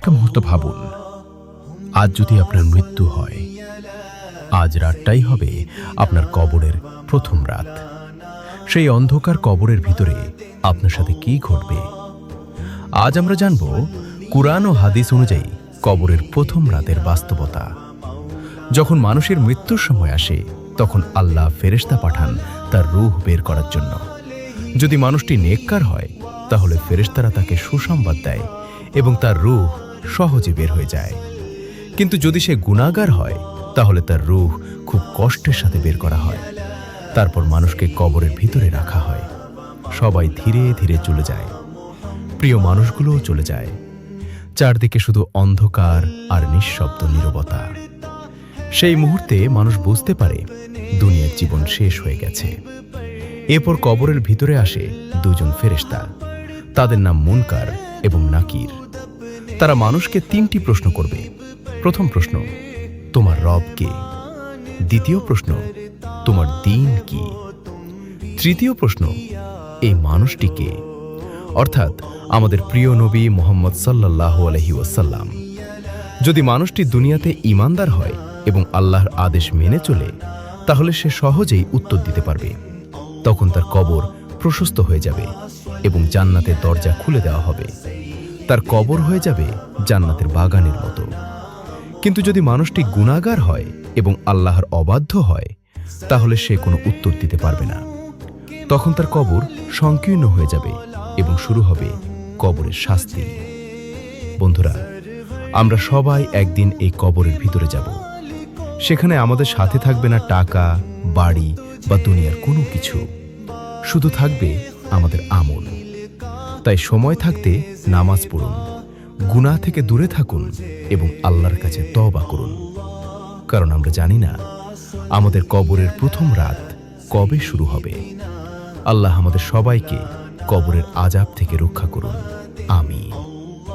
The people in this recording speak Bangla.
একটা মুহূর্ত ভাবুন, আজ যদি আপনার মৃত্যু হয়, আজ রাতটাই হবে আপনার কবরের প্রথম রাত। সেই অন্ধকার কবরের ভিতরে আপনার সাথে কি ঘটবে? আজ আমরা জানব কুরআন ও হাদিস অনুযায়ী কবরের প্রথম রাতের বাস্তবতা। যখন মানুষের মৃত্যুর সময় আসে, তখন আল্লাহ ফেরেশতা পাঠান তার রূহ বের করার জন্য। যদি মানুষটি নেককার হয়, তাহলে ফেরেশতারা তাকে সুসংবাদ দেয় এবং তার রূহ সহজে বের হয়ে যায়। কিন্তু যদি সে গুনাহগার হয়, তাহলে তার রূহ খুব কষ্টের সাথে বের করা হয়। তারপর মানুষকে কবরের ভিতরে রাখা হয়। সবাই ধীরে ধীরে চলে যায়, প্রিয় মানুষগুলোও চলে যায়। চারদিকে শুধু অন্ধকার আর নিঃশব্দ নীরবতা। সেই মুহূর্তে মানুষ বুঝতে পারে দুনিয়ার জীবন শেষ হয়ে গেছে। এরপর কবরের ভিতরে আসে দুজন ফেরেশতা। তাদের নাম মুনকার এবং নাকির। তারা মানুষকে তিনটি প্রশ্ন করবে। প্রথম প্রশ্ন, তোমার রব কে? দ্বিতীয় প্রশ্ন, তোমার দ্বীন কি? তৃতীয় প্রশ্ন, এই মানুষটি কে? অর্থাৎ আমাদের প্রিয় নবী মুহাম্মদ সাল্লাল্লাহু আলাইহি ওয়াসাল্লাম। যদি মানুষটি দুনিয়াতে ঈমানদার হয় এবং আল্লাহর আদেশ মেনে চলে, তাহলে সে সহজেই উত্তর দিতে পারবে। তখন তার কবর প্রশস্ত হয়ে যাবে এবং জান্নাতের দরজা খুলে দেওয়া হবে। তার কবর হয়ে যাবে জান্নাতের বাগানের মতো। কিন্তু যদি মানুষটি গুনাহগার হয় এবং আল্লাহর অবাধ্য হয়, তাহলে সে কোনো উত্তর দিতে পারবে না। তখন তার কবর সংকীর্ণ হয়ে যাবে এবং শুরু হবে কবরের শাস্তি। বন্ধুরা, আমরা সবাই একদিন এই কবরের ভিতরে যাব। সেখানে আমাদের সাথে থাকবে না টাকা, বাড়ি বা দুনিয়ার কোনো কিছু, শুধু থাকবে আমাদের আমল। তাই সময় থাকতে নামাজ পড়ুন, গুনাহ থেকে দূরে থাকুন এবং আল্লাহর কাছে তওবা করুন। কারণ আমরা জানি না আমাদের কবরের প্রথম রাত কবে শুরু হবে। আল্লাহ আমাদের সবাইকে কবরের আযাব থেকে রক্ষা করুন। আমিন।